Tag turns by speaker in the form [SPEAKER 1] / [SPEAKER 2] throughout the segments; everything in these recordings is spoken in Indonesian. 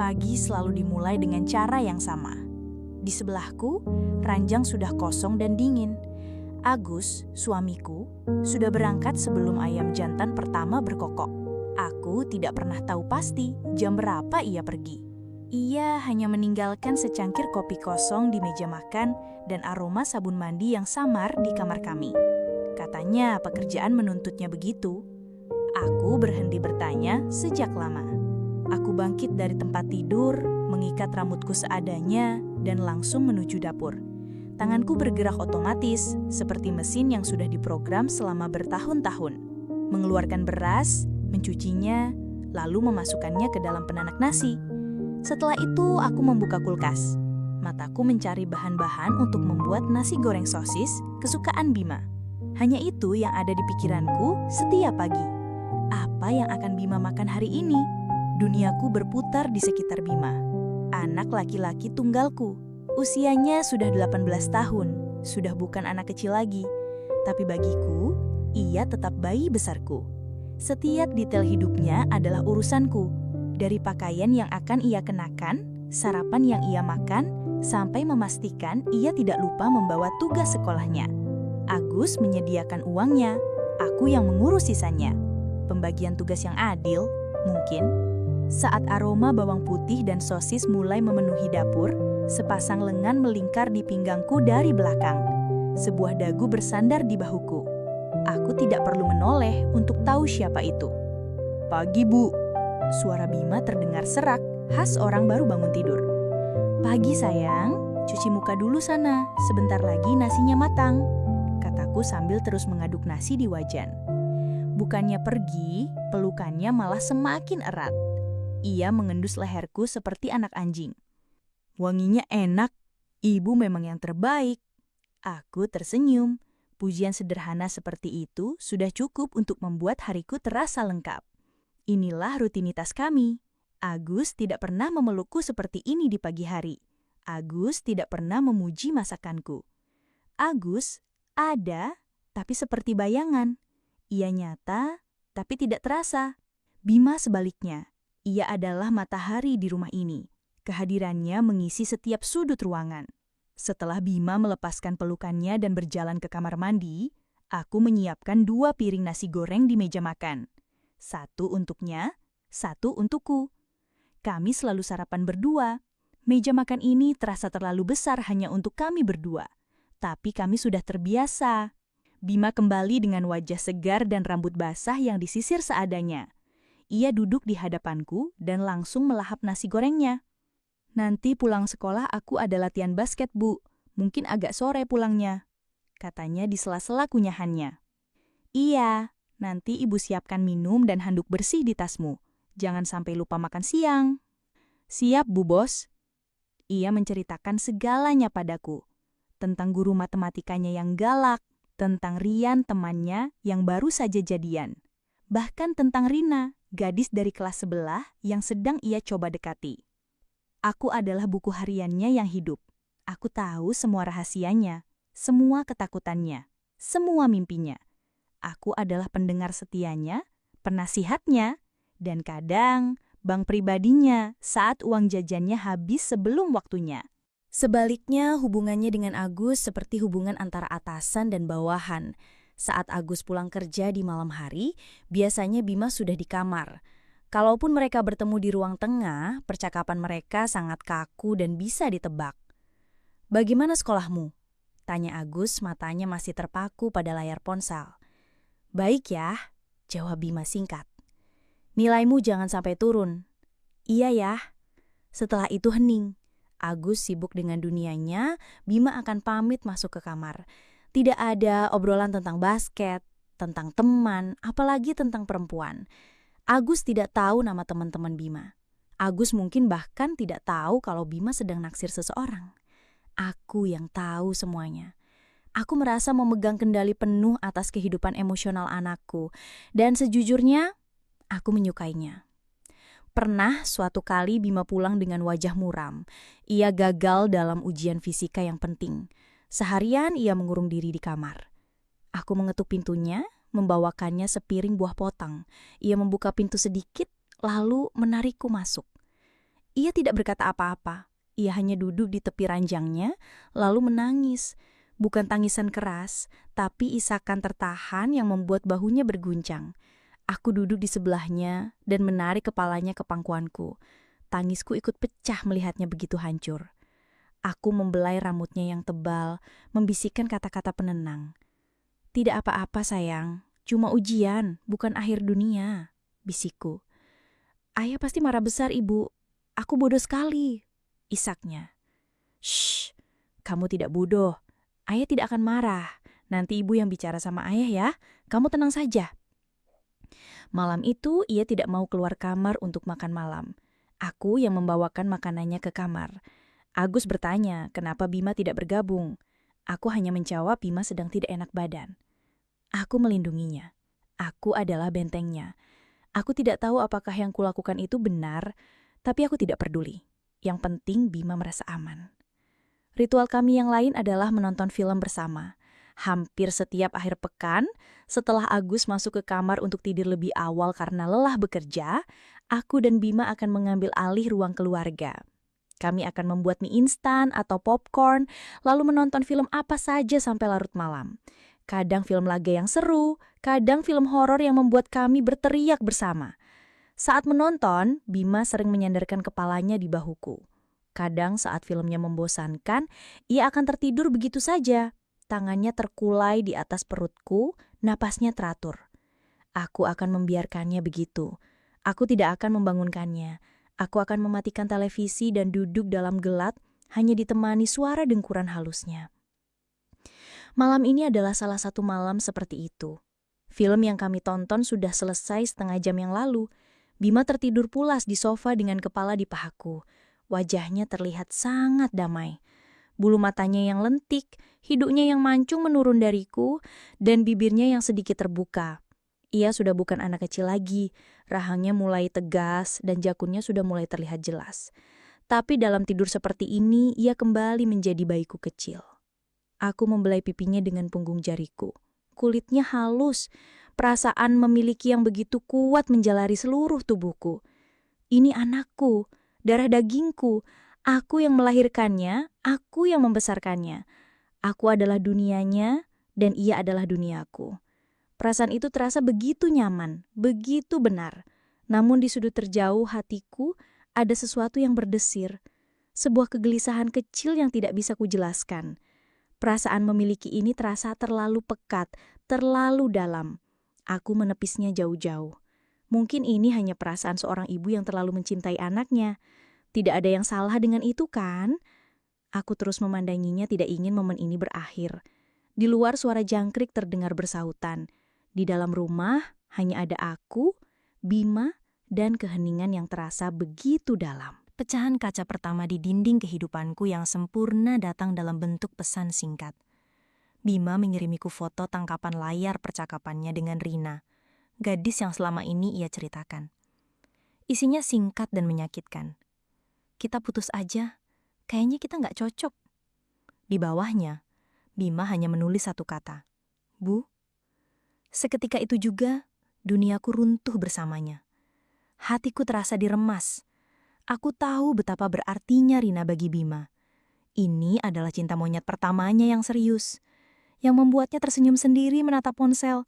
[SPEAKER 1] Pagi selalu dimulai dengan cara yang sama. Di sebelahku, ranjang sudah kosong dan dingin. Agus, suamiku, sudah berangkat sebelum ayam jantan pertama berkokok. Aku tidak pernah tahu pasti jam berapa ia pergi. Ia hanya meninggalkan secangkir kopi kosong di meja makan dan aroma sabun mandi yang samar di kamar kami. Katanya pekerjaan menuntutnya begitu. Aku berhenti bertanya sejak lama. Aku bangkit dari tempat tidur, mengikat rambutku seadanya, dan langsung menuju dapur. Tanganku bergerak otomatis, seperti mesin yang sudah diprogram selama bertahun-tahun. Mengeluarkan beras, mencucinya, lalu memasukkannya ke dalam penanak nasi. Setelah itu, aku membuka kulkas. Mataku mencari bahan-bahan untuk membuat nasi goreng sosis kesukaan Bima. Hanya itu yang ada di pikiranku setiap pagi. Apa yang akan Bima makan hari ini? Duniaku berputar di sekitar Bima. Anak laki-laki tunggalku. Usianya sudah 18 tahun, sudah bukan anak kecil lagi. Tapi bagiku, ia tetap bayi besarku. Setiap detail hidupnya adalah urusanku. Dari pakaian yang akan ia kenakan, sarapan yang ia makan, sampai memastikan ia tidak lupa membawa tugas sekolahnya. Agus menyediakan uangnya, aku yang mengurus sisanya. Pembagian tugas yang adil, mungkin. Saat aroma bawang putih dan sosis mulai memenuhi dapur, sepasang lengan melingkar di pinggangku dari belakang. Sebuah dagu bersandar di bahuku. Aku tidak perlu menoleh untuk tahu siapa itu. "Pagi, Bu." Suara Bima terdengar serak, khas orang baru bangun tidur. "Pagi, sayang. Cuci muka dulu sana, sebentar lagi nasinya matang," kataku sambil terus mengaduk nasi di wajan. Bukannya pergi, pelukannya malah semakin erat. Ia mengendus leherku seperti anak anjing. "Wanginya enak, ibu memang yang terbaik." Aku tersenyum. Pujian sederhana seperti itu sudah cukup untuk membuat hariku terasa lengkap. Inilah rutinitas kami. Agus tidak pernah memelukku seperti ini di pagi hari. Agus tidak pernah memuji masakanku. Agus ada, tapi seperti bayangan. Ia nyata, tapi tidak terasa. Bima sebaliknya. Ia adalah matahari di rumah ini. Kehadirannya mengisi setiap sudut ruangan. Setelah Bima melepaskan pelukannya dan berjalan ke kamar mandi, aku menyiapkan 2 piring nasi goreng di meja makan. 1 untuknya, 1 untukku. Kami selalu sarapan berdua. Meja makan ini terasa terlalu besar hanya untuk kami berdua. Tapi kami sudah terbiasa. Bima kembali dengan wajah segar dan rambut basah yang disisir seadanya. Ia duduk di hadapanku dan langsung melahap nasi gorengnya. "Nanti pulang sekolah aku ada latihan basket, Bu. Mungkin agak sore pulangnya," katanya di sela-sela kunyahannya. "Iya, nanti ibu siapkan minum dan handuk bersih di tasmu. Jangan sampai lupa makan siang." "Siap, Bu Bos." Ia menceritakan segalanya padaku. Tentang guru matematikanya yang galak, tentang Rian temannya yang baru saja jadian. Bahkan tentang Rina, gadis dari kelas sebelah yang sedang ia coba dekati. Aku adalah buku hariannya yang hidup. Aku tahu semua rahasianya, semua ketakutannya, semua mimpinya. Aku adalah pendengar setianya, penasihatnya, dan kadang bank pribadinya saat uang jajannya habis sebelum waktunya. Sebaliknya, hubungannya dengan Agus seperti hubungan antara atasan dan bawahan. Saat Agus pulang kerja di malam hari, biasanya Bima sudah di kamar. Kalaupun mereka bertemu di ruang tengah, percakapan mereka sangat kaku dan bisa ditebak. "Bagaimana sekolahmu?" tanya Agus, matanya masih terpaku pada layar ponsel. "Baik ya," jawab Bima singkat. "Nilaimu jangan sampai turun." "Iya ya." Setelah itu hening. Agus sibuk dengan dunianya, Bima akan pamit masuk ke kamar. Tidak ada obrolan tentang basket, tentang teman, apalagi tentang perempuan. Agus tidak tahu nama teman-teman Bima. Agus mungkin bahkan tidak tahu kalau Bima sedang naksir seseorang. Aku yang tahu semuanya. Aku merasa memegang kendali penuh atas kehidupan emosional anakku. Dan sejujurnya, aku menyukainya. Pernah suatu kali Bima pulang dengan wajah muram. Ia gagal dalam ujian fisika yang penting. Seharian ia mengurung diri di kamar. Aku mengetuk pintunya, membawakannya sepiring buah potong. Ia membuka pintu sedikit, lalu menarikku masuk. Ia tidak berkata apa-apa. Ia hanya duduk di tepi ranjangnya, lalu menangis. Bukan tangisan keras, tapi isakan tertahan yang membuat bahunya berguncang. Aku duduk di sebelahnya dan menarik kepalanya ke pangkuanku. Tangisku ikut pecah melihatnya begitu hancur. Aku membelai rambutnya yang tebal, membisikkan kata-kata penenang. "Tidak apa-apa sayang, cuma ujian, bukan akhir dunia," bisikku. "Ayah pasti marah besar ibu, aku bodoh sekali," isaknya. "Shh, kamu tidak bodoh, ayah tidak akan marah. Nanti ibu yang bicara sama ayah ya, kamu tenang saja." Malam itu ia tidak mau keluar kamar untuk makan malam. Aku yang membawakan makanannya ke kamar. Agus bertanya kenapa Bima tidak bergabung. Aku hanya menjawab Bima sedang tidak enak badan. Aku melindunginya. Aku adalah bentengnya. Aku tidak tahu apakah yang kulakukan itu benar, tapi aku tidak peduli. Yang penting Bima merasa aman. Ritual kami yang lain adalah menonton film bersama. Hampir setiap akhir pekan, setelah Agus masuk ke kamar untuk tidur lebih awal karena lelah bekerja, aku dan Bima akan mengambil alih ruang keluarga. Kami akan membuat mie instan atau popcorn, lalu menonton film apa saja sampai larut malam. Kadang film laga yang seru, kadang film horor yang membuat kami berteriak bersama. Saat menonton, Bima sering menyandarkan kepalanya di bahuku. Kadang saat filmnya membosankan, ia akan tertidur begitu saja. Tangannya terkulai di atas perutku, napasnya teratur. Aku akan membiarkannya begitu. Aku tidak akan membangunkannya. Aku akan mematikan televisi dan duduk dalam gelap, hanya ditemani suara dengkuran halusnya. Malam ini adalah salah satu malam seperti itu. Film yang kami tonton sudah selesai setengah jam yang lalu. Bima tertidur pulas di sofa dengan kepala di pahaku. Wajahnya terlihat sangat damai. Bulu matanya yang lentik, hidungnya yang mancung menurun dariku, dan bibirnya yang sedikit terbuka. Ia sudah bukan anak kecil lagi, rahangnya mulai tegas dan jakunnya sudah mulai terlihat jelas. Tapi dalam tidur seperti ini, ia kembali menjadi bayiku kecil. Aku membelai pipinya dengan punggung jariku. Kulitnya halus, perasaan memiliki yang begitu kuat menjalari seluruh tubuhku. Ini anakku, darah dagingku, aku yang melahirkannya, aku yang membesarkannya. Aku adalah dunianya, dan ia adalah duniaku. Perasaan itu terasa begitu nyaman, begitu benar. Namun di sudut terjauh hatiku ada sesuatu yang berdesir. Sebuah kegelisahan kecil yang tidak bisa kujelaskan. Perasaan memiliki ini terasa terlalu pekat, terlalu dalam. Aku menepisnya jauh-jauh. Mungkin ini hanya perasaan seorang ibu yang terlalu mencintai anaknya. Tidak ada yang salah dengan itu kan? Aku terus memandanginya, tidak ingin momen ini berakhir. Di luar suara jangkrik terdengar bersahutan. Di dalam rumah hanya ada aku, Bima, dan keheningan yang terasa begitu dalam. Pecahan kaca pertama di dinding kehidupanku yang sempurna datang dalam bentuk pesan singkat. Bima mengirimiku foto tangkapan layar percakapannya dengan Rina, gadis yang selama ini ia ceritakan. Isinya singkat dan menyakitkan. "Kita putus aja, kayaknya kita nggak cocok." Di bawahnya, Bima hanya menulis satu kata, "Bu." Seketika itu juga, duniaku runtuh bersamanya. Hatiku terasa diremas. Aku tahu betapa berartinya Rina bagi Bima. Ini adalah cinta monyet pertamanya yang serius, yang membuatnya tersenyum sendiri menatap ponsel,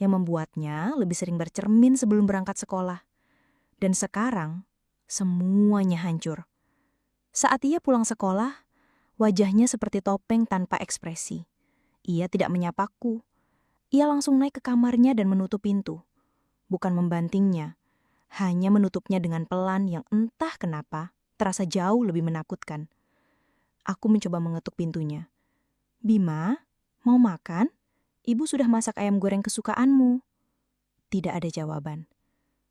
[SPEAKER 1] yang membuatnya lebih sering bercermin sebelum berangkat sekolah. Dan sekarang, semuanya hancur. Saat ia pulang sekolah, wajahnya seperti topeng tanpa ekspresi. Ia tidak menyapaku. Ia langsung naik ke kamarnya dan menutup pintu. Bukan membantingnya, hanya menutupnya dengan pelan yang entah kenapa terasa jauh lebih menakutkan. Aku mencoba mengetuk pintunya. "Bima, mau makan? Ibu sudah masak ayam goreng kesukaanmu." Tidak ada jawaban.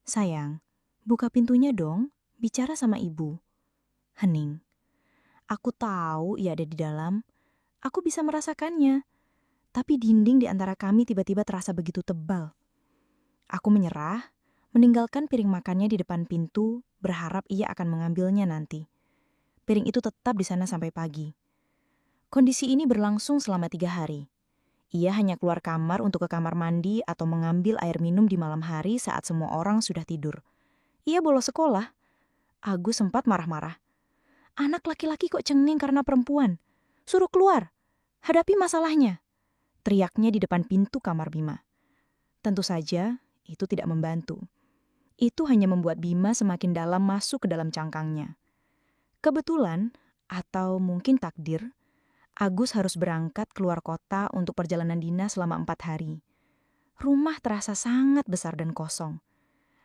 [SPEAKER 1] "Sayang, buka pintunya dong, bicara sama ibu." Hening. Aku tahu ia ada di dalam. Aku bisa merasakannya. Tapi dinding di antara kami tiba-tiba terasa begitu tebal. Aku menyerah, meninggalkan piring makannya di depan pintu, berharap ia akan mengambilnya nanti. Piring itu tetap di sana sampai pagi. Kondisi ini berlangsung selama 3 hari. Ia hanya keluar kamar untuk ke kamar mandi atau mengambil air minum di malam hari saat semua orang sudah tidur. Ia bolos sekolah. Agus sempat marah-marah. Anak laki-laki kok cengeng karena perempuan? Suruh keluar, hadapi masalahnya. Teriaknya di depan pintu kamar Bima. Tentu saja itu tidak membantu. Itu hanya membuat Bima semakin dalam masuk ke dalam cangkangnya. Kebetulan, atau mungkin takdir, Agus harus berangkat keluar kota untuk perjalanan dinas selama 4 hari. Rumah terasa sangat besar dan kosong.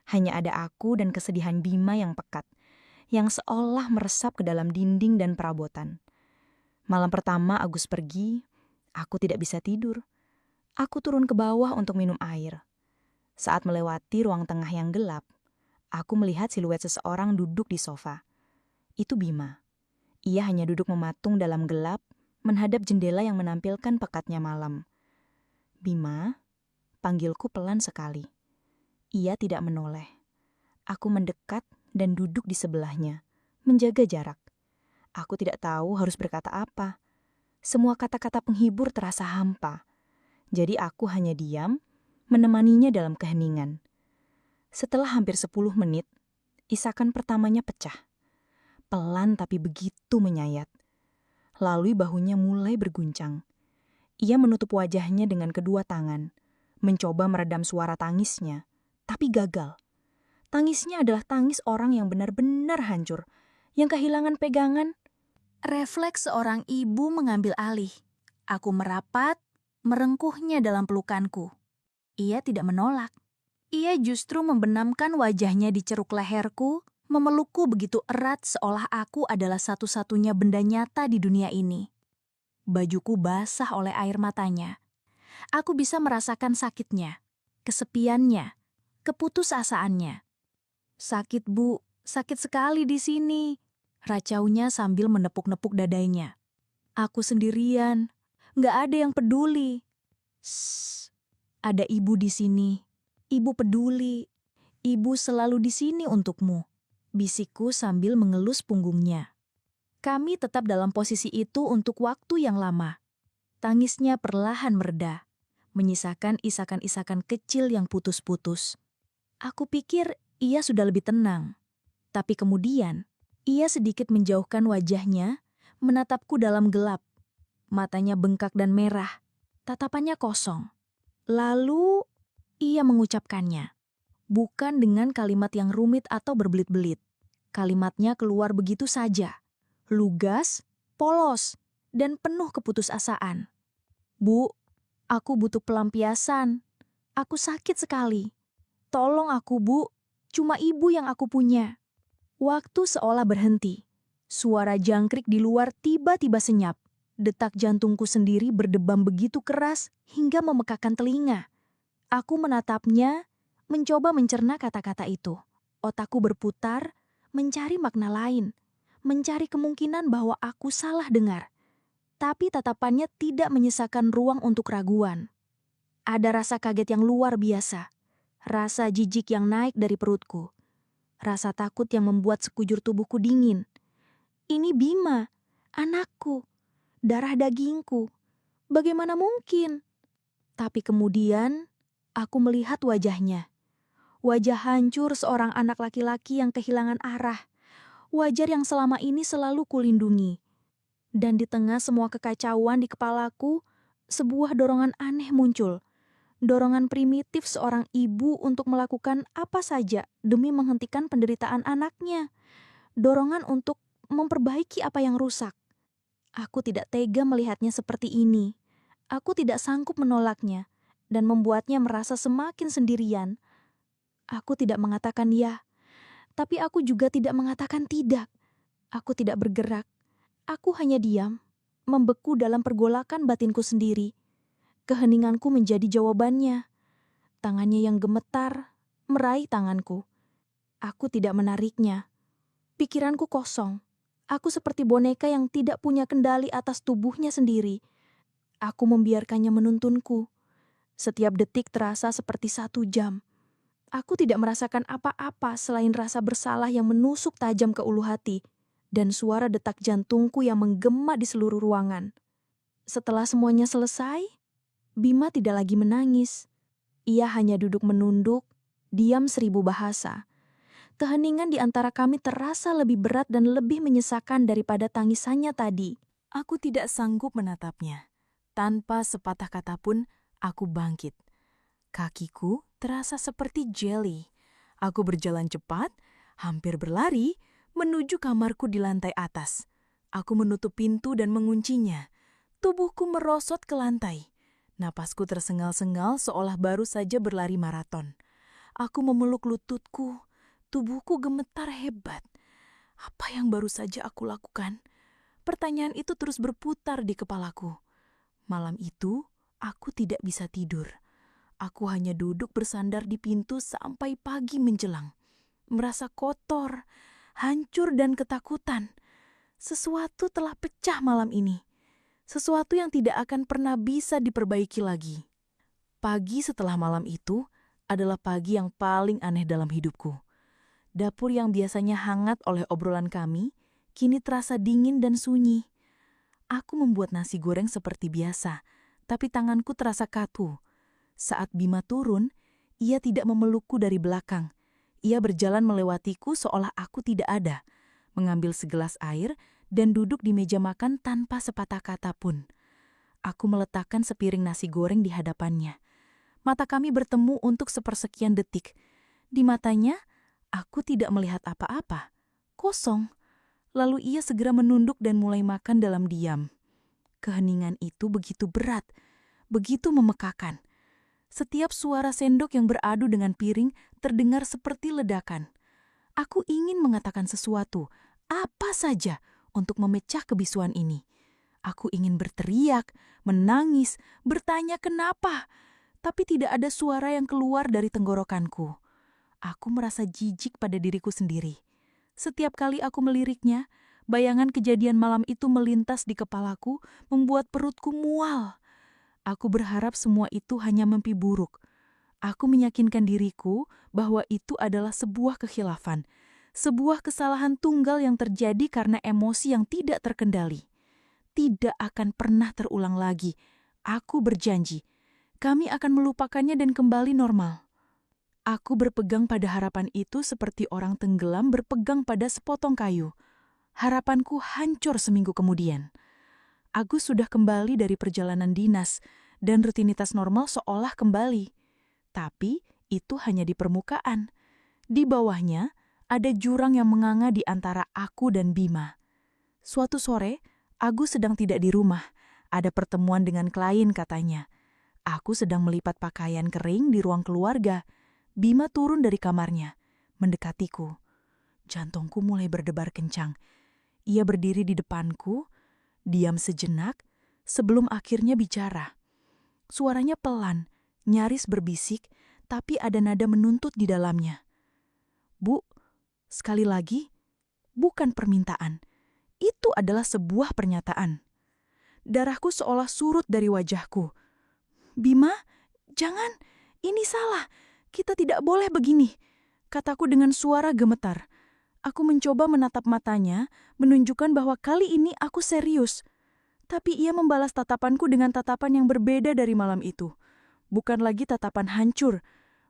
[SPEAKER 1] Hanya ada aku dan kesedihan Bima yang pekat, yang seolah meresap ke dalam dinding dan perabotan. Malam pertama Agus pergi, aku tidak bisa tidur. Aku turun ke bawah untuk minum air. Saat melewati ruang tengah yang gelap, aku melihat siluet seseorang duduk di sofa. Itu Bima. Ia hanya duduk mematung dalam gelap, menghadap jendela yang menampilkan pekatnya malam. Bima, panggilku pelan sekali. Ia tidak menoleh. Aku mendekat dan duduk di sebelahnya, menjaga jarak. Aku tidak tahu harus berkata apa. Semua kata-kata penghibur terasa hampa. Jadi aku hanya diam, menemaninya dalam keheningan. Setelah hampir 10 menit, isakan pertamanya pecah. Pelan tapi begitu menyayat. Lalu bahunya mulai berguncang. Ia menutup wajahnya dengan kedua tangan, mencoba meredam suara tangisnya, tapi gagal. Tangisnya adalah tangis orang yang benar-benar hancur, yang kehilangan pegangan. Refleks seorang ibu mengambil alih. Aku merapat, merengkuhnya dalam pelukanku. Ia tidak menolak. Ia justru membenamkan wajahnya di ceruk leherku, memelukku begitu erat seolah aku adalah satu-satunya benda nyata di dunia ini. Bajuku basah oleh air matanya. Aku bisa merasakan sakitnya, kesepiannya, keputusasaannya. Sakit, Bu, sakit sekali di sini, racaunya sambil menepuk-nepuk dadanya. Aku sendirian, nggak ada yang peduli. Shh, ada ibu di sini. Ibu peduli. Ibu selalu di sini untukmu, bisikku sambil mengelus punggungnya. Kami tetap dalam posisi itu untuk waktu yang lama. Tangisnya perlahan mereda, menyisakan isakan-isakan kecil yang putus-putus. Aku pikir ia sudah lebih tenang. Tapi kemudian, ia sedikit menjauhkan wajahnya, menatapku dalam gelap. Matanya bengkak dan merah, tatapannya kosong. Lalu, ia mengucapkannya. Bukan dengan kalimat yang rumit atau berbelit-belit. Kalimatnya keluar begitu saja. Lugas, polos, dan penuh keputusasaan. Bu, aku butuh pelampiasan. Aku sakit sekali. Tolong aku, Bu. Cuma ibu yang aku punya. Waktu seolah berhenti. Suara jangkrik di luar tiba-tiba senyap. Detak jantungku sendiri berdebam begitu keras hingga memekakan telinga. Aku menatapnya, mencoba mencerna kata-kata itu. Otakku berputar, mencari makna lain. Mencari kemungkinan bahwa aku salah dengar. Tapi tatapannya tidak menyisakan ruang untuk raguan. Ada rasa kaget yang luar biasa. Rasa jijik yang naik dari perutku. Rasa takut yang membuat sekujur tubuhku dingin. Ini Bima, anakku, darah dagingku. Bagaimana mungkin? Tapi kemudian, aku melihat wajahnya. Wajah hancur seorang anak laki-laki yang kehilangan arah. Wajah yang selama ini selalu kulindungi. Dan di tengah semua kekacauan di kepalaku, sebuah dorongan aneh muncul. Dorongan primitif seorang ibu untuk melakukan apa saja demi menghentikan penderitaan anaknya. Dorongan untuk memperbaiki apa yang rusak. Aku tidak tega melihatnya seperti ini. Aku tidak sanggup menolaknya dan membuatnya merasa semakin sendirian. Aku tidak mengatakan ya, tapi aku juga tidak mengatakan tidak. Aku tidak bergerak. Aku hanya diam, membeku dalam pergolakan batinku sendiri. Keheninganku menjadi jawabannya. Tangannya yang gemetar meraih tanganku. Aku tidak menariknya. Pikiranku kosong. Aku seperti boneka yang tidak punya kendali atas tubuhnya sendiri. Aku membiarkannya menuntunku. Setiap detik terasa seperti 1 jam. Aku tidak merasakan apa-apa selain rasa bersalah yang menusuk tajam ke ulu hati dan suara detak jantungku yang menggema di seluruh ruangan. Setelah semuanya selesai, Bima tidak lagi menangis. Ia hanya duduk menunduk, diam 1000 bahasa. Keheningan di antara kami terasa lebih berat dan lebih menyesakan daripada tangisannya tadi. Aku tidak sanggup menatapnya. Tanpa sepatah kata pun, aku bangkit. Kakiku terasa seperti jeli. Aku berjalan cepat, hampir berlari, menuju kamarku di lantai atas. Aku menutup pintu dan menguncinya. Tubuhku merosot ke lantai. Napasku tersengal-sengal seolah baru saja berlari maraton. Aku memeluk lututku. Tubuhku gemetar hebat. Apa yang baru saja aku lakukan? Pertanyaan itu terus berputar di kepalaku. Malam itu, aku tidak bisa tidur. Aku hanya duduk bersandar di pintu sampai pagi menjelang. Merasa kotor, hancur dan ketakutan. Sesuatu telah pecah malam ini. Sesuatu yang tidak akan pernah bisa diperbaiki lagi. Pagi setelah malam itu adalah pagi yang paling aneh dalam hidupku. Dapur yang biasanya hangat oleh obrolan kami, kini terasa dingin dan sunyi. Aku membuat nasi goreng seperti biasa, tapi tanganku terasa kaku. Saat Bima turun, ia tidak memelukku dari belakang. Ia berjalan melewatiku seolah aku tidak ada, mengambil segelas air dan duduk di meja makan tanpa sepatah kata pun. Aku meletakkan sepiring nasi goreng di hadapannya. Mata kami bertemu untuk sepersekian detik. Di matanya, aku tidak melihat apa-apa. Kosong. Lalu ia segera menunduk dan mulai makan dalam diam. Keheningan itu begitu berat, begitu memekakan. Setiap suara sendok yang beradu dengan piring terdengar seperti ledakan. Aku ingin mengatakan sesuatu, apa saja, untuk memecah kebisuan ini. Aku ingin berteriak, menangis, bertanya kenapa, tapi tidak ada suara yang keluar dari tenggorokanku. Aku merasa jijik pada diriku sendiri. Setiap kali aku meliriknya, bayangan kejadian malam itu melintas di kepalaku, membuat perutku mual. Aku berharap semua itu hanya mimpi buruk. Aku meyakinkan diriku bahwa itu adalah sebuah kekhilafan, sebuah kesalahan tunggal yang terjadi karena emosi yang tidak terkendali. Tidak akan pernah terulang lagi. Aku berjanji, kami akan melupakannya dan kembali normal. Aku berpegang pada harapan itu seperti orang tenggelam berpegang pada sepotong kayu. Harapanku hancur seminggu kemudian. Agus sudah kembali dari perjalanan dinas dan rutinitas normal seolah kembali. Tapi itu hanya di permukaan. Di bawahnya ada jurang yang menganga di antara aku dan Bima. Suatu sore, Agus sedang tidak di rumah. Ada pertemuan dengan klien katanya. Aku sedang melipat pakaian kering di ruang keluarga. Bima turun dari kamarnya, mendekatiku. Jantungku mulai berdebar kencang. Ia berdiri di depanku, diam sejenak, sebelum akhirnya bicara. Suaranya pelan, nyaris berbisik, tapi ada nada menuntut di dalamnya. Bu, sekali lagi, bukan permintaan. Itu adalah sebuah pernyataan. Darahku seolah surut dari wajahku. Bima, jangan, ini salah. Kita tidak boleh begini, kataku dengan suara gemetar. Aku mencoba menatap matanya, menunjukkan bahwa kali ini aku serius. Tapi ia membalas tatapanku dengan tatapan yang berbeda dari malam itu. Bukan lagi tatapan hancur,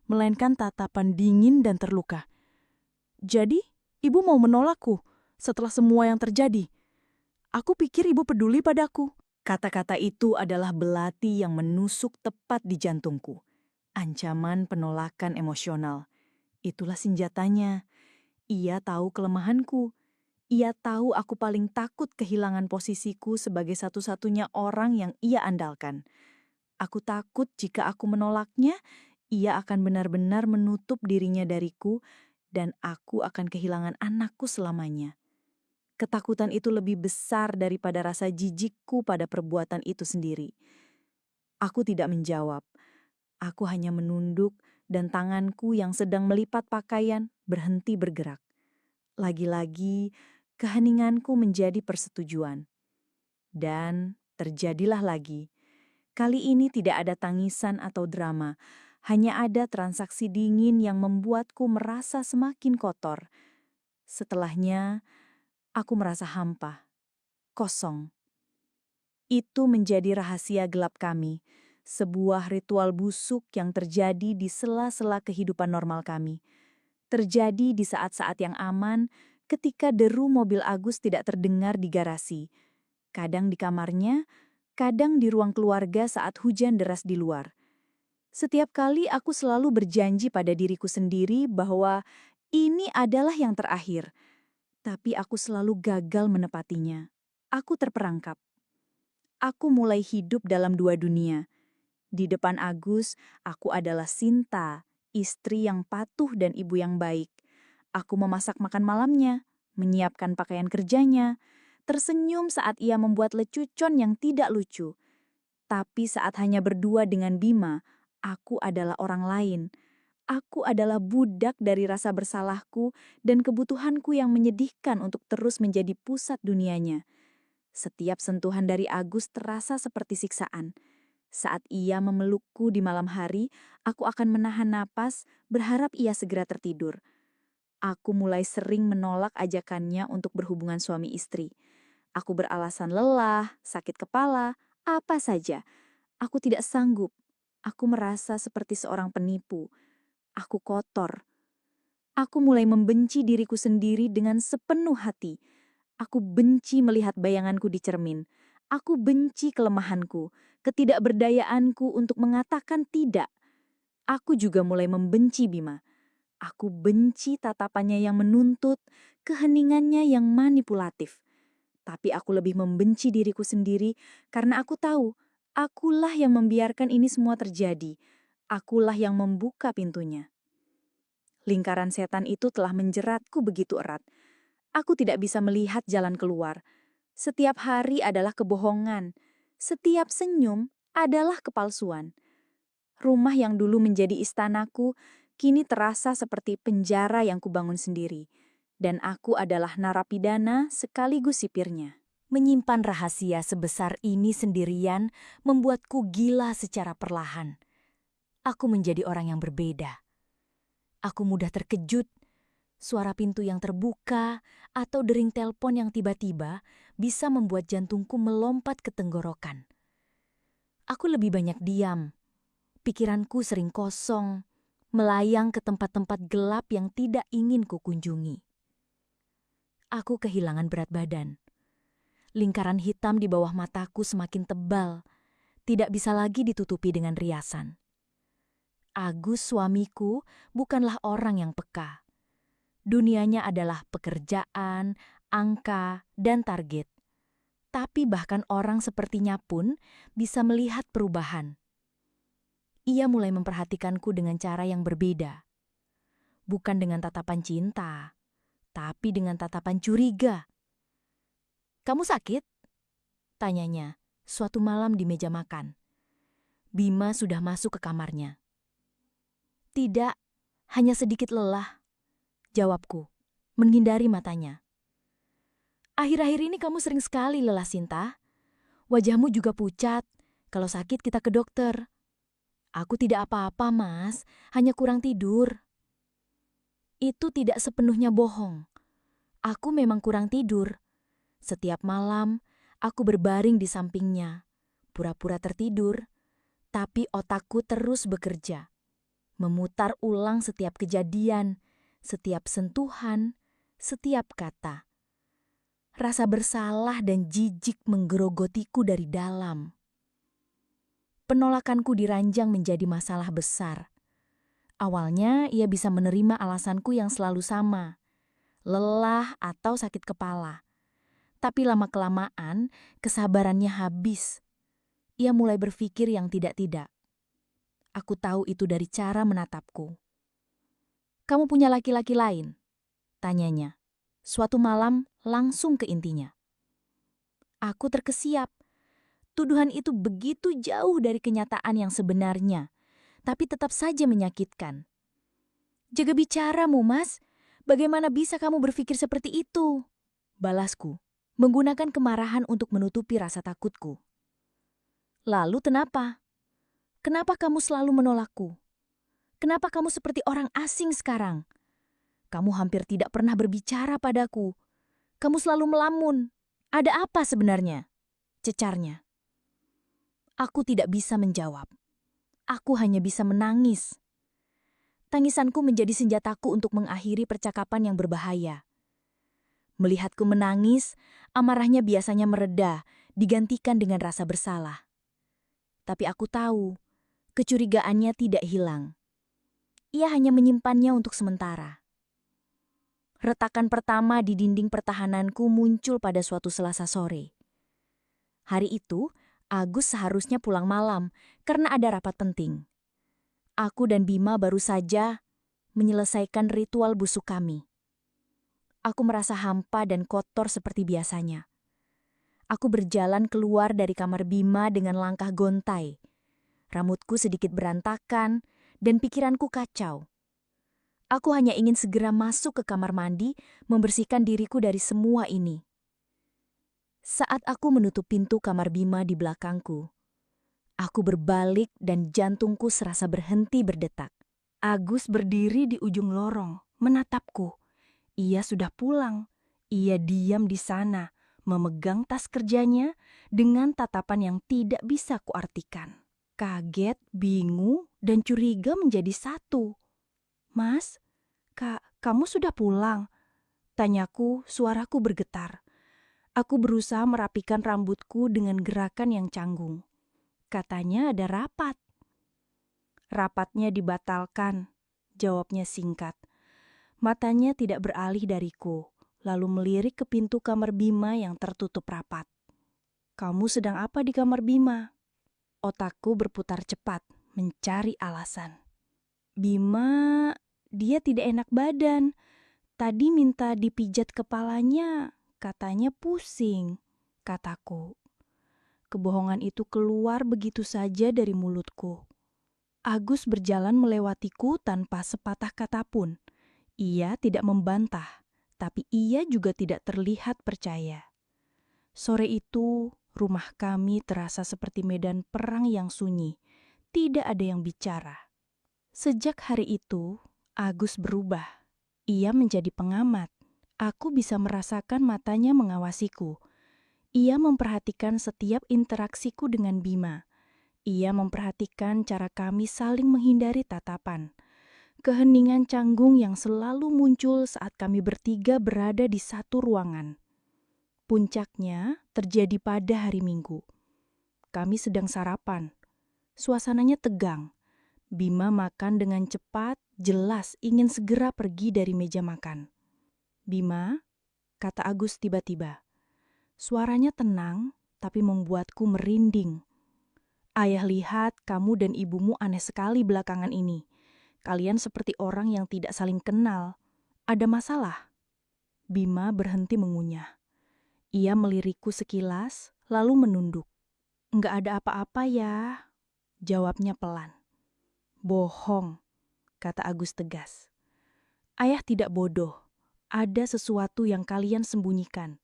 [SPEAKER 1] melainkan tatapan dingin dan terluka. Jadi, ibu mau menolakku setelah semua yang terjadi? Aku pikir ibu peduli padaku. Kata-kata itu adalah belati yang menusuk tepat di jantungku. Ancaman penolakan emosional. Itulah senjatanya. Ia tahu kelemahanku. Ia tahu aku paling takut kehilangan posisiku sebagai satu-satunya orang yang ia andalkan. Aku takut jika aku menolaknya, ia akan benar-benar menutup dirinya dariku dan aku akan kehilangan anakku selamanya. Ketakutan itu lebih besar daripada rasa jijikku pada perbuatan itu sendiri. Aku tidak menjawab. Aku hanya menunduk dan tanganku yang sedang melipat pakaian berhenti bergerak. Lagi-lagi, keheninganku menjadi persetujuan. Dan terjadilah lagi. Kali ini tidak ada tangisan atau drama, hanya ada transaksi dingin yang membuatku merasa semakin kotor. Setelahnya, aku merasa hampa, kosong. Itu menjadi rahasia gelap kami, sebuah ritual busuk yang terjadi di sela-sela kehidupan normal kami. Terjadi di saat-saat yang aman ketika deru mobil Agus tidak terdengar di garasi. Kadang di kamarnya, kadang di ruang keluarga saat hujan deras di luar. Setiap kali aku selalu berjanji pada diriku sendiri bahwa ini adalah yang terakhir. Tapi aku selalu gagal menepatinya. Aku terperangkap. Aku mulai hidup dalam dua dunia. Di depan Agus, aku adalah Sinta, istri yang patuh dan ibu yang baik. Aku memasak makan malamnya, menyiapkan pakaian kerjanya, tersenyum saat ia membuat lecucon yang tidak lucu. Tapi saat hanya berdua dengan Bima, aku adalah orang lain. Aku adalah budak dari rasa bersalahku dan kebutuhanku yang menyedihkan untuk terus menjadi pusat dunianya. Setiap sentuhan dari Agus terasa seperti siksaan. Saat ia memelukku di malam hari, aku akan menahan napas, berharap ia segera tertidur. Aku mulai sering menolak ajakannya untuk berhubungan suami istri. Aku beralasan lelah, sakit kepala, apa saja. Aku tidak sanggup. Aku merasa seperti seorang penipu. Aku kotor. Aku mulai membenci diriku sendiri dengan sepenuh hati. Aku benci melihat bayanganku di cermin. Aku benci kelemahanku, ketidakberdayaanku untuk mengatakan tidak. Aku juga mulai membenci Bima. Aku benci tatapannya yang menuntut, keheningannya yang manipulatif. Tapi aku lebih membenci diriku sendiri karena aku tahu, akulah yang membiarkan ini semua terjadi. Akulah yang membuka pintunya. Lingkaran setan itu telah menjeratku begitu erat. Aku tidak bisa melihat jalan keluar. Setiap hari adalah kebohongan. Setiap senyum adalah kepalsuan. Rumah yang dulu menjadi istanaku, kini terasa seperti penjara yang kubangun sendiri. Dan aku adalah narapidana sekaligus sipirnya. Menyimpan rahasia sebesar ini sendirian membuatku gila secara perlahan. Aku menjadi orang yang berbeda. Aku mudah terkejut. Suara pintu yang terbuka atau dering telepon yang tiba-tiba bisa membuat jantungku melompat ke tenggorokan. Aku lebih banyak diam. Pikiranku sering kosong, melayang ke tempat-tempat gelap yang tidak ingin kukunjungi. Aku kehilangan berat badan. Lingkaran hitam di bawah mataku semakin tebal, tidak bisa lagi ditutupi dengan riasan. Agus suamiku bukanlah orang yang peka. Dunianya adalah pekerjaan, angka, dan target. Tapi bahkan orang sepertinya pun bisa melihat perubahan. Ia mulai memperhatikanku dengan cara yang berbeda. Bukan dengan tatapan cinta, tapi dengan tatapan curiga. "Kamu sakit?" tanyanya suatu malam di meja makan. Bima sudah masuk ke kamarnya. "Tidak, hanya sedikit lelah," jawabku, menghindari matanya. "Akhir-akhir ini kamu sering sekali lelah, Sinta. Wajahmu juga pucat. Kalau sakit kita ke dokter." "Aku tidak apa-apa, Mas. Hanya kurang tidur." Itu tidak sepenuhnya bohong. Aku memang kurang tidur. Setiap malam, aku berbaring di sampingnya, pura-pura tertidur, tapi otakku terus bekerja. Memutar ulang setiap kejadian, setiap sentuhan, setiap kata. Rasa bersalah dan jijik menggerogotiku dari dalam. Penolakanku diranjang menjadi masalah besar. Awalnya ia bisa menerima alasanku yang selalu sama, lelah atau sakit kepala. Tapi lama-kelamaan kesabarannya habis. Ia mulai berpikir yang tidak-tidak. Aku tahu itu dari cara menatapku. "Kamu punya laki-laki lain?" tanyanya. Suatu malam langsung ke intinya. Aku terkesiap. Tuduhan itu begitu jauh dari kenyataan yang sebenarnya, tapi tetap saja menyakitkan. "Jaga bicaramu, Mas. Bagaimana bisa kamu berpikir seperti itu?" balasku, menggunakan kemarahan untuk menutupi rasa takutku. "Lalu kenapa? Kenapa kamu selalu menolakku? Kenapa kamu seperti orang asing sekarang? Kamu hampir tidak pernah berbicara padaku. Kamu selalu melamun. Ada apa sebenarnya?" cecarnya. Aku tidak bisa menjawab. Aku hanya bisa menangis. Tangisanku menjadi senjataku untuk mengakhiri percakapan yang berbahaya. Melihatku menangis, amarahnya biasanya mereda, digantikan dengan rasa bersalah. Tapi aku tahu, kecurigaannya tidak hilang. Ia hanya menyimpannya untuk sementara. Retakan pertama di dinding pertahananku muncul pada suatu Selasa sore. Hari itu, Agus seharusnya pulang malam karena ada rapat penting. Aku dan Bima baru saja menyelesaikan ritual busuk kami. Aku merasa hampa dan kotor seperti biasanya. Aku berjalan keluar dari kamar Bima dengan langkah gontai. Rambutku sedikit berantakan dan pikiranku kacau. Aku hanya ingin segera masuk ke kamar mandi, membersihkan diriku dari semua ini. Saat aku menutup pintu kamar Bima di belakangku, aku berbalik dan jantungku serasa berhenti berdetak. Agus berdiri di ujung lorong, menatapku. Ia sudah pulang. Ia diam di sana, memegang tas kerjanya dengan tatapan yang tidak bisa kuartikan. Kaget, bingung, dan curiga menjadi satu. "Mas, kamu sudah pulang?" Tanyaku, suaraku bergetar. Aku berusaha merapikan rambutku dengan gerakan yang canggung. Katanya ada rapat. "Rapatnya dibatalkan," jawabnya singkat. Matanya tidak beralih dariku, lalu melirik ke pintu kamar Bima yang tertutup rapat. "Kamu sedang apa di kamar Bima?" Otakku berputar cepat, mencari alasan. "Bima, dia tidak enak badan. Tadi minta dipijat kepalanya, katanya pusing," kataku. Kebohongan itu keluar begitu saja dari mulutku. Agus berjalan melewatiku tanpa sepatah kata pun. Ia tidak membantah, tapi ia juga tidak terlihat percaya. Sore itu, rumah kami terasa seperti medan perang yang sunyi. Tidak ada yang bicara. Sejak hari itu, Agus berubah. Ia menjadi pengamat. Aku bisa merasakan matanya mengawasiku. Ia memperhatikan setiap interaksiku dengan Bima. Ia memperhatikan cara kami saling menghindari tatapan. Keheningan canggung yang selalu muncul saat kami bertiga berada di satu ruangan. Puncaknya terjadi pada hari Minggu. Kami sedang sarapan. Suasananya tegang. Bima makan dengan cepat, jelas ingin segera pergi dari meja makan. "Bima," kata Agus tiba-tiba. Suaranya tenang, tapi membuatku merinding. "Ayah lihat kamu dan ibumu aneh sekali belakangan ini. Kalian seperti orang yang tidak saling kenal. Ada masalah?" Bima berhenti mengunyah. Ia melirikku sekilas, lalu menunduk. "Enggak ada apa-apa ya," jawabnya pelan. "Bohong," kata Agus tegas. "Ayah tidak bodoh. Ada sesuatu yang kalian sembunyikan."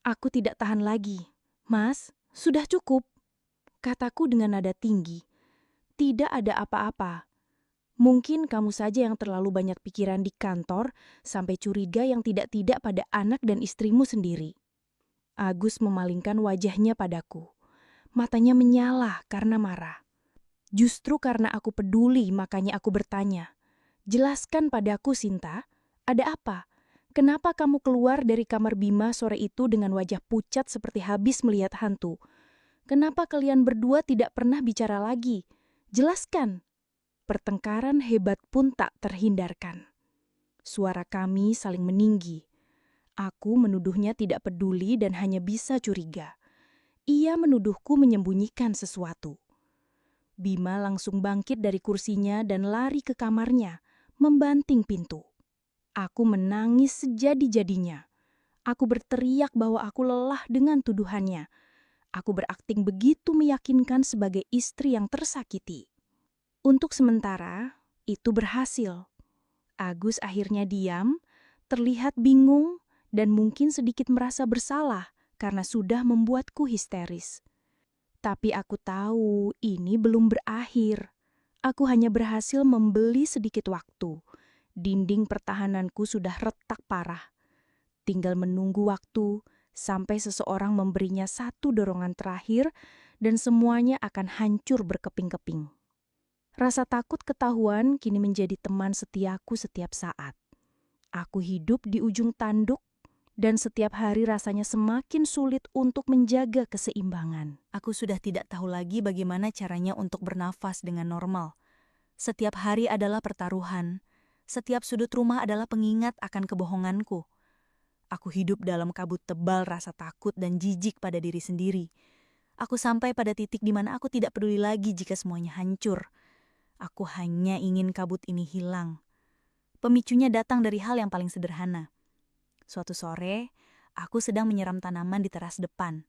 [SPEAKER 1] Aku tidak tahan lagi. "Mas, sudah cukup," kataku dengan nada tinggi. "Tidak ada apa-apa. Mungkin kamu saja yang terlalu banyak pikiran di kantor sampai curiga yang tidak-tidak pada anak dan istrimu sendiri." Agus memalingkan wajahnya padaku. Matanya menyala karena marah. Justru karena aku peduli makanya aku bertanya. "Jelaskan padaku, Sinta, ada apa? Kenapa kamu keluar dari kamar Bima sore itu dengan wajah pucat seperti habis melihat hantu? Kenapa kalian berdua tidak pernah bicara lagi? Jelaskan." Pertengkaran hebat pun tak terhindarkan. Suara kami saling meninggi. Aku menuduhnya tidak peduli dan hanya bisa curiga. Ia menuduhku menyembunyikan sesuatu. Bima langsung bangkit dari kursinya dan lari ke kamarnya, membanting pintu. Aku menangis sejadi-jadinya. Aku berteriak bahwa aku lelah dengan tuduhannya. Aku berakting begitu meyakinkan sebagai istri yang tersakiti. Untuk sementara, itu berhasil. Agus akhirnya diam, terlihat bingung, dan mungkin sedikit merasa bersalah karena sudah membuatku histeris. Tapi aku tahu ini belum berakhir. Aku hanya berhasil membeli sedikit waktu. Dinding pertahananku sudah retak parah. Tinggal menunggu waktu sampai seseorang memberinya satu dorongan terakhir dan semuanya akan hancur berkeping-keping. Rasa takut ketahuan kini menjadi teman setiaku setiap saat. Aku hidup di ujung tanduk dan setiap hari rasanya semakin sulit untuk menjaga keseimbangan. Aku sudah tidak tahu lagi bagaimana caranya untuk bernafas dengan normal. Setiap hari adalah pertaruhan. Setiap sudut rumah adalah pengingat akan kebohonganku. Aku hidup dalam kabut tebal rasa takut dan jijik pada diri sendiri. Aku sampai pada titik di mana aku tidak peduli lagi jika semuanya hancur. Aku hanya ingin kabut ini hilang. Pemicunya datang dari hal yang paling sederhana. Suatu sore, aku sedang menyiram tanaman di teras depan.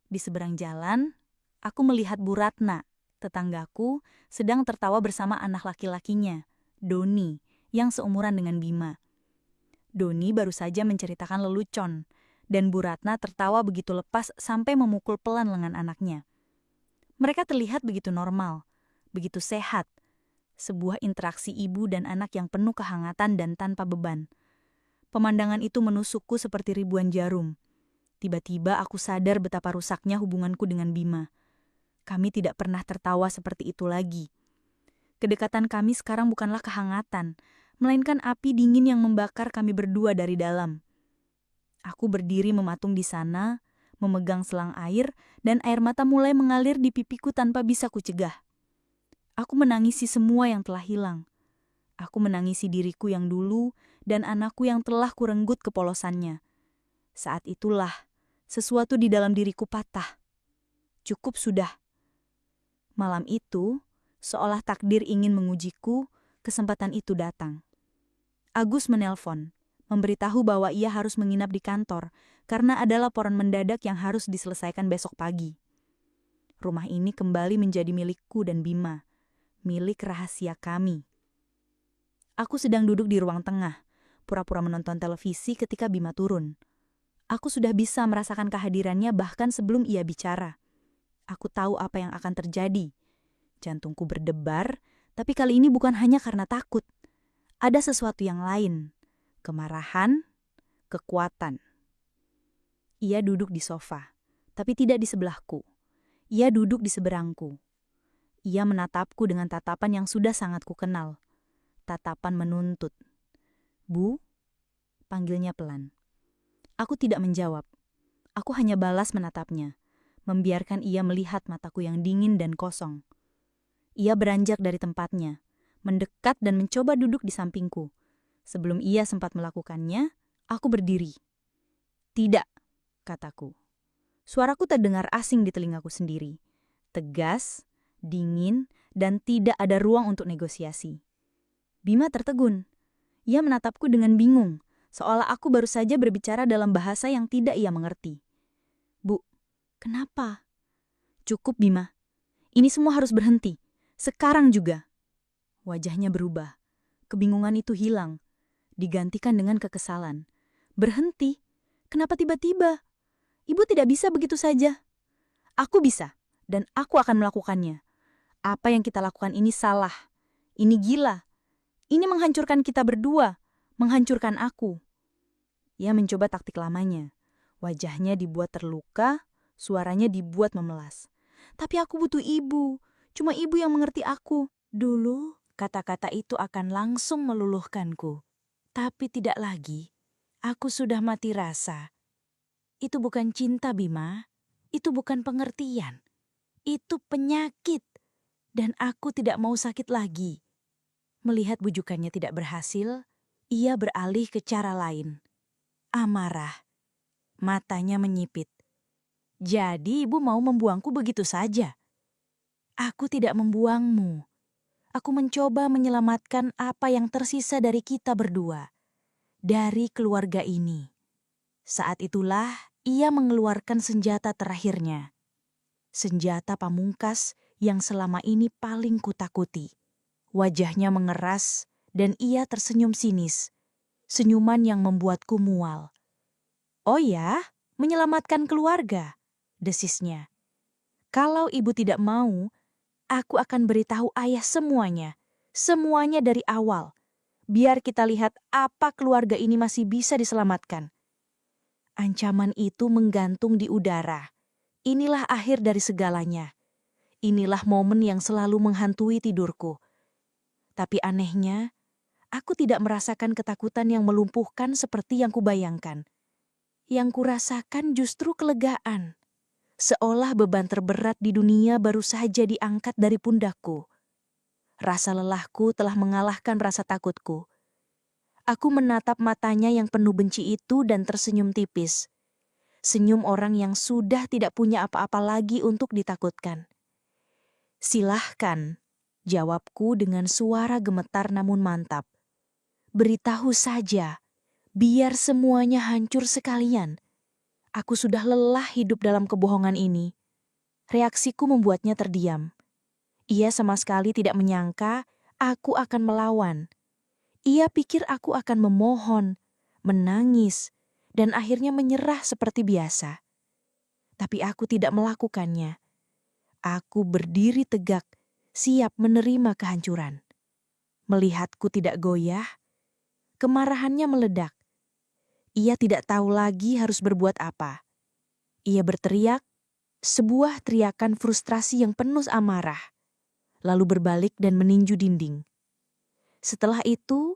[SPEAKER 1] Di seberang jalan, aku melihat Bu Ratna, tetanggaku, sedang tertawa bersama anak laki-lakinya, Doni, yang seumuran dengan Bima. Doni baru saja menceritakan lelucon, dan Bu Ratna tertawa begitu lepas sampai memukul pelan lengan anaknya. Mereka terlihat begitu normal, begitu sehat, sebuah interaksi ibu dan anak yang penuh kehangatan dan tanpa beban. Pemandangan itu menusukku seperti ribuan jarum. Tiba-tiba aku sadar betapa rusaknya hubunganku dengan Bima. Kami tidak pernah tertawa seperti itu lagi. Kedekatan kami sekarang bukanlah kehangatan, melainkan api dingin yang membakar kami berdua dari dalam. Aku berdiri mematung di sana, memegang selang air, dan air mata mulai mengalir di pipiku tanpa bisa kucegah. Aku menangisi semua yang telah hilang. Aku menangisi diriku yang dulu dan anakku yang telah kurenggut kepolosannya. Saat itulah, sesuatu di dalam diriku patah. Cukup sudah. Malam itu, seolah takdir ingin mengujiku, kesempatan itu datang. Agus menelpon, memberitahu bahwa ia harus menginap di kantor karena ada laporan mendadak yang harus diselesaikan besok pagi. Rumah ini kembali menjadi milikku dan Bima, milik rahasia kami. Aku sedang duduk di ruang tengah, pura-pura menonton televisi ketika Bima turun. Aku sudah bisa merasakan kehadirannya bahkan sebelum ia bicara. Aku tahu apa yang akan terjadi. Jantungku berdebar, tapi kali ini bukan hanya karena takut. Ada sesuatu yang lain. Kemarahan, kekuatan. Ia duduk di sofa, tapi tidak di sebelahku. Ia duduk di seberangku. Ia menatapku dengan tatapan yang sudah sangat kukenal. Tatapan menuntut. Bu, panggilnya pelan. Aku tidak menjawab. Aku hanya balas menatapnya, membiarkan ia melihat mataku yang dingin dan kosong. Ia beranjak dari tempatnya, mendekat dan mencoba duduk di sampingku. Sebelum ia sempat melakukannya, aku berdiri. Tidak, kataku. Suaraku terdengar asing di telingaku sendiri. Tegas, dingin, dan tidak ada ruang untuk negosiasi. Bima tertegun. Ia menatapku dengan bingung, seolah aku baru saja berbicara dalam bahasa yang tidak ia mengerti. Bu, kenapa? Cukup, Bima. Ini semua harus berhenti. Sekarang juga. Wajahnya berubah. Kebingungan itu hilang. Digantikan dengan kekesalan. Berhenti? Kenapa tiba-tiba? Ibu tidak bisa begitu saja. Aku bisa, dan aku akan melakukannya. Apa yang kita lakukan ini salah. Ini gila. Ini menghancurkan kita berdua. Menghancurkan aku. Ia mencoba taktik lamanya. Wajahnya dibuat terluka, suaranya dibuat memelas. Tapi aku butuh ibu. Cuma ibu yang mengerti aku. Dulu, kata-kata itu akan langsung meluluhkanku. Tapi tidak lagi. Aku sudah mati rasa. Itu bukan cinta, Bima. Itu bukan pengertian. Itu penyakit. Dan aku tidak mau sakit lagi. Melihat bujukannya tidak berhasil, ia beralih ke cara lain. Amarah. Matanya menyipit. Jadi ibu mau membuangku begitu saja? Aku tidak membuangmu. Aku mencoba menyelamatkan apa yang tersisa dari kita berdua. Dari keluarga ini. Saat itulah ia mengeluarkan senjata terakhirnya. Senjata pamungkas yang selama ini paling kutakuti. Wajahnya mengeras dan ia tersenyum sinis. Senyuman yang membuatku mual. Oh ya, menyelamatkan keluarga, desisnya. Kalau ibu tidak mau, aku akan beritahu ayah semuanya. Semuanya dari awal. Biar kita lihat apa keluarga ini masih bisa diselamatkan. Ancaman itu menggantung di udara. Inilah akhir dari segalanya. Inilah momen yang selalu menghantui tidurku. Tapi anehnya, aku tidak merasakan ketakutan yang melumpuhkan seperti yang kubayangkan. Yang kurasakan justru kelegaan. Seolah beban terberat di dunia baru saja diangkat dari pundakku. Rasa lelahku telah mengalahkan rasa takutku. Aku menatap matanya yang penuh benci itu dan tersenyum tipis. Senyum orang yang sudah tidak punya apa-apa lagi untuk ditakutkan. Silahkan, jawabku dengan suara gemetar namun mantap. Beritahu saja, biar semuanya hancur sekalian. Aku sudah lelah hidup dalam kebohongan ini. Reaksiku membuatnya terdiam. Ia sama sekali tidak menyangka aku akan melawan. Ia pikir aku akan memohon, menangis, dan akhirnya menyerah seperti biasa. Tapi aku tidak melakukannya. Aku berdiri tegak, siap menerima kehancuran. Melihatku tidak goyah, kemarahannya meledak. Ia tidak tahu lagi harus berbuat apa. Ia berteriak, sebuah teriakan frustrasi yang penuh amarah, lalu berbalik dan meninju dinding. Setelah itu,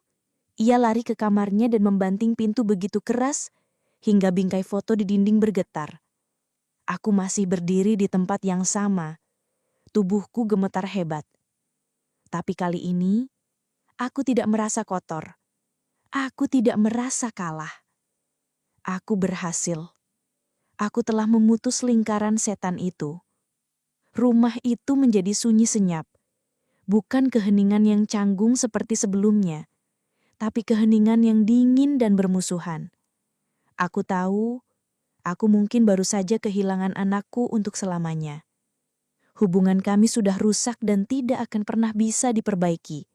[SPEAKER 1] ia lari ke kamarnya dan membanting pintu begitu keras hingga bingkai foto di dinding bergetar. Aku masih berdiri di tempat yang sama. Tubuhku gemetar hebat. Tapi kali ini, aku tidak merasa kotor. Aku tidak merasa kalah. Aku berhasil. Aku telah memutus lingkaran setan itu. Rumah itu menjadi sunyi senyap. Bukan keheningan yang canggung seperti sebelumnya, tapi keheningan yang dingin dan bermusuhan. Aku tahu, aku mungkin baru saja kehilangan anakku untuk selamanya. Hubungan kami sudah rusak dan tidak akan pernah bisa diperbaiki.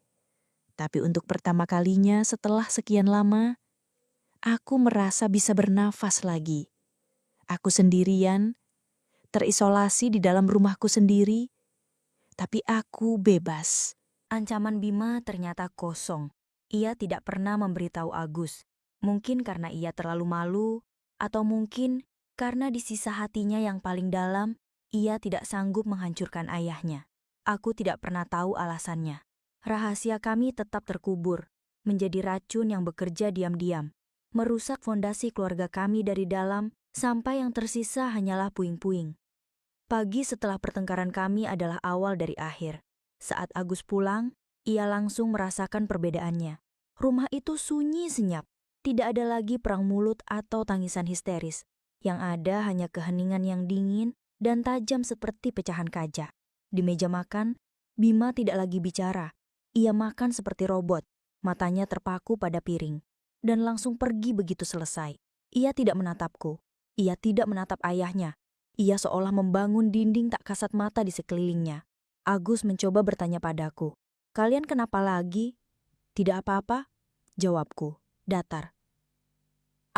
[SPEAKER 1] Tapi untuk pertama kalinya setelah sekian lama, aku merasa bisa bernafas lagi. Aku sendirian, terisolasi di dalam rumahku sendiri, tapi aku bebas. Ancaman Bima ternyata kosong. Ia tidak pernah memberitahu Agus. Mungkin karena ia terlalu malu, atau mungkin karena di sisa hatinya yang paling dalam, ia tidak sanggup menghancurkan ayahnya. Aku tidak pernah tahu alasannya. Rahasia kami tetap terkubur, menjadi racun yang bekerja diam-diam, merusak fondasi keluarga kami dari dalam, sampai yang tersisa hanyalah puing-puing. Pagi setelah pertengkaran kami adalah awal dari akhir. Saat Agus pulang, ia langsung merasakan perbedaannya. Rumah itu sunyi senyap. Tidak ada lagi perang mulut atau tangisan histeris. Yang ada hanya keheningan yang dingin dan tajam seperti pecahan kaca. Di meja makan, Bima tidak lagi bicara. Ia makan seperti robot. Matanya terpaku pada piring. Dan langsung pergi begitu selesai. Ia tidak menatapku. Ia tidak menatap ayahnya. Ia seolah membangun dinding tak kasat mata di sekelilingnya. Agus mencoba bertanya padaku, "Kalian kenapa lagi?" "Tidak apa-apa," jawabku, datar.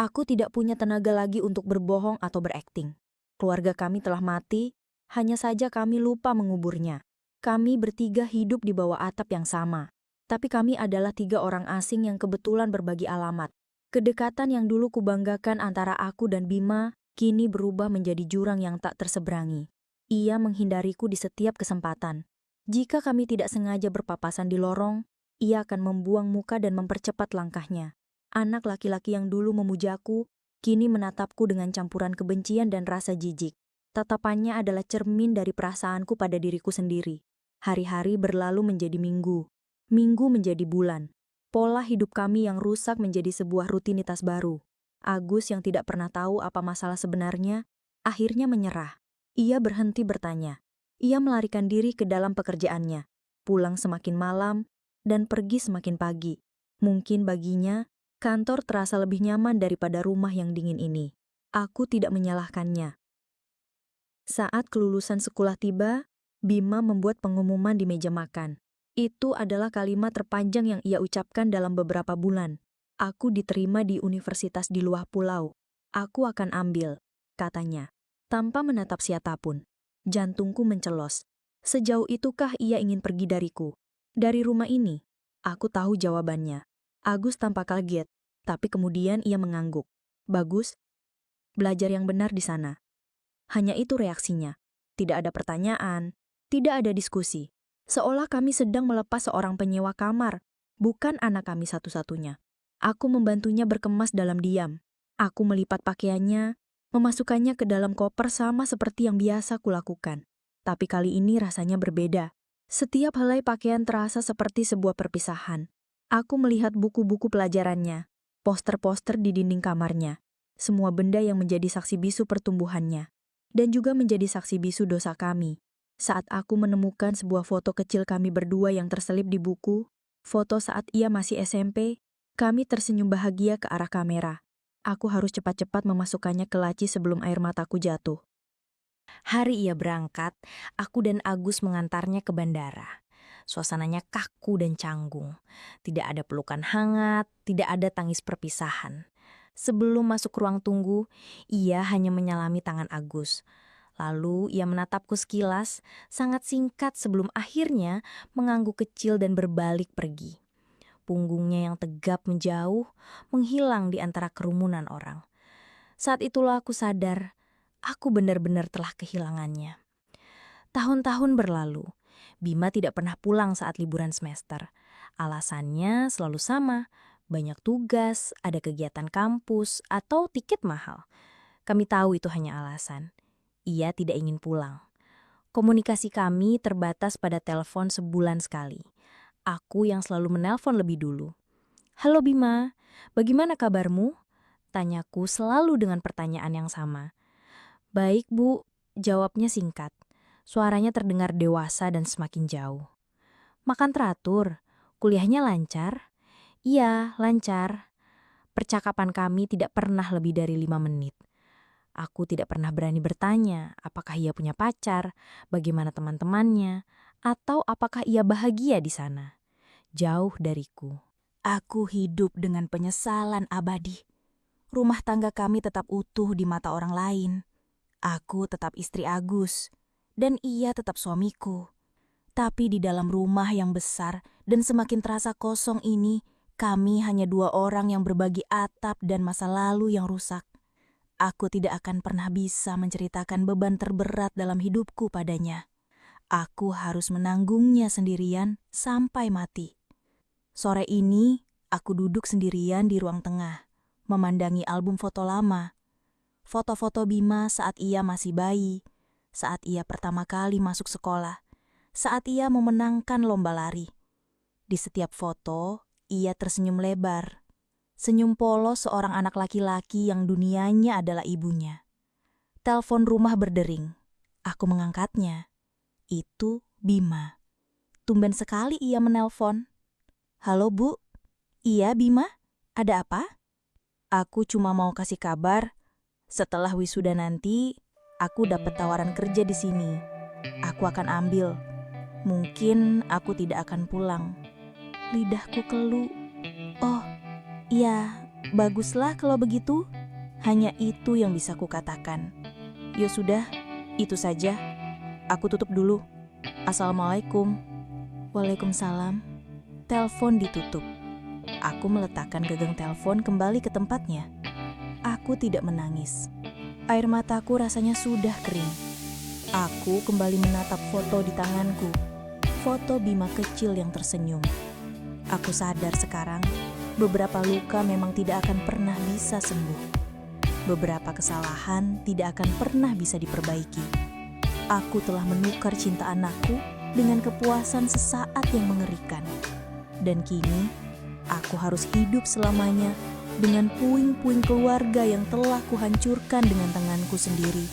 [SPEAKER 1] Aku tidak punya tenaga lagi untuk berbohong atau berakting. Keluarga kami telah mati, hanya saja kami lupa menguburnya. Kami bertiga hidup di bawah atap yang sama. Tapi kami adalah 3 orang asing yang kebetulan berbagi alamat. Kedekatan yang dulu kubanggakan antara aku dan Bima, kini berubah menjadi jurang yang tak terseberangi. Ia menghindariku di setiap kesempatan. Jika kami tidak sengaja berpapasan di lorong, ia akan membuang muka dan mempercepat langkahnya. Anak laki-laki yang dulu memujaku, kini menatapku dengan campuran kebencian dan rasa jijik. Tatapannya adalah cermin dari perasaanku pada diriku sendiri. Hari-hari berlalu menjadi minggu. Minggu menjadi bulan. Pola hidup kami yang rusak menjadi sebuah rutinitas baru. Agus yang tidak pernah tahu apa masalah sebenarnya, akhirnya menyerah. Ia berhenti bertanya. Ia melarikan diri ke dalam pekerjaannya, pulang semakin malam, dan pergi semakin pagi. Mungkin baginya, kantor terasa lebih nyaman daripada rumah yang dingin ini. Aku tidak menyalahkannya. Saat kelulusan sekolah tiba, Bima membuat pengumuman di meja makan. Itu adalah kalimat terpanjang yang ia ucapkan dalam beberapa bulan. "Aku diterima di universitas di luar pulau. Aku akan ambil," katanya, tanpa menatap siapapun. Jantungku mencelos. Sejauh itukah ia ingin pergi dariku? Dari rumah ini? Aku tahu jawabannya. Agus tampak kaget, tapi kemudian ia mengangguk. "Bagus. Belajar yang benar di sana." Hanya itu reaksinya. Tidak ada pertanyaan,
[SPEAKER 2] Tidak ada diskusi. Seolah kami sedang melepas seorang penyewa kamar, bukan anak kami satu-satunya. Aku membantunya berkemas dalam diam. Aku melipat pakaiannya, memasukkannya ke dalam koper sama seperti yang biasa kulakukan. Tapi kali ini rasanya berbeda. Setiap helai pakaian terasa seperti sebuah perpisahan. Aku melihat buku-buku pelajarannya, poster-poster di dinding kamarnya, semua benda yang menjadi saksi bisu pertumbuhannya, dan juga menjadi saksi bisu dosa kami. Saat aku menemukan sebuah foto kecil kami berdua yang terselip di buku, foto saat ia masih SMP, kami tersenyum bahagia ke arah kamera. Aku harus cepat-cepat memasukkannya ke laci sebelum air mataku jatuh.
[SPEAKER 1] Hari ia berangkat, aku dan Agus mengantarnya ke bandara. Suasananya kaku dan canggung. Tidak ada pelukan hangat, tidak ada tangis perpisahan. Sebelum masuk ruang tunggu, ia hanya menyalami tangan Agus. Lalu ia menatapku sekilas, sangat singkat sebelum akhirnya mengangguk kecil dan berbalik pergi. Punggungnya yang tegap menjauh, menghilang di antara kerumunan orang. Saat itulah aku sadar, aku benar-benar telah kehilangannya. Tahun-tahun berlalu, Bima tidak pernah pulang saat liburan semester. Alasannya selalu sama, banyak tugas, ada kegiatan kampus, atau tiket mahal. Kami tahu itu hanya alasan. Ia tidak ingin pulang. Komunikasi kami terbatas pada telepon sebulan sekali. Aku yang selalu menelpon lebih dulu. "Halo Bima, bagaimana kabarmu?" Tanyaku selalu dengan pertanyaan yang sama. "Baik Bu," jawabnya singkat. Suaranya terdengar dewasa dan semakin jauh. "Makan teratur? Kuliahnya lancar?" "Iya, lancar." Percakapan kami tidak pernah lebih dari 5 menit. Aku tidak pernah berani bertanya apakah ia punya pacar, bagaimana teman-temannya, atau apakah ia bahagia di sana. Jauh dariku. Aku hidup dengan penyesalan abadi. Rumah tangga kami tetap utuh di mata orang lain. Aku tetap istri Agus, dan ia tetap suamiku. Tapi di dalam rumah yang besar dan semakin terasa kosong ini, kami hanya 2 orang yang berbagi atap dan masa lalu yang rusak. Aku tidak akan pernah bisa menceritakan beban terberat dalam hidupku padanya. Aku harus menanggungnya sendirian sampai mati. Sore ini, aku duduk sendirian di ruang tengah, memandangi album foto lama. Foto-foto Bima saat ia masih bayi, saat ia pertama kali masuk sekolah, saat ia memenangkan lomba lari. Di setiap foto, ia tersenyum lebar. Senyum polos seorang anak laki-laki yang dunianya adalah ibunya. Telepon rumah berdering. Aku mengangkatnya. Itu Bima. Tumben sekali ia menelpon. "Halo Bu." "Iya Bima, ada apa?" "Aku cuma mau kasih kabar. Setelah wisuda nanti, aku dapat tawaran kerja di sini. Aku akan ambil. Mungkin aku tidak akan pulang." Lidahku kelu. "Oh, ya, baguslah kalau begitu." Hanya itu yang bisa kukatakan. "Ya sudah, itu saja. Aku tutup dulu. Assalamualaikum." "Waalaikumsalam." Telepon ditutup. Aku meletakkan gagang telepon kembali ke tempatnya. Aku tidak menangis. Air mataku rasanya sudah kering. Aku kembali menatap foto di tanganku. Foto Bima kecil yang tersenyum. Aku sadar sekarang, beberapa luka memang tidak akan pernah bisa sembuh. Beberapa kesalahan tidak akan pernah bisa diperbaiki. Aku telah menukar cinta anakku dengan kepuasan sesaat yang mengerikan. Dan kini, aku harus hidup selamanya dengan puing-puing keluarga yang telah kuhancurkan dengan tanganku sendiri.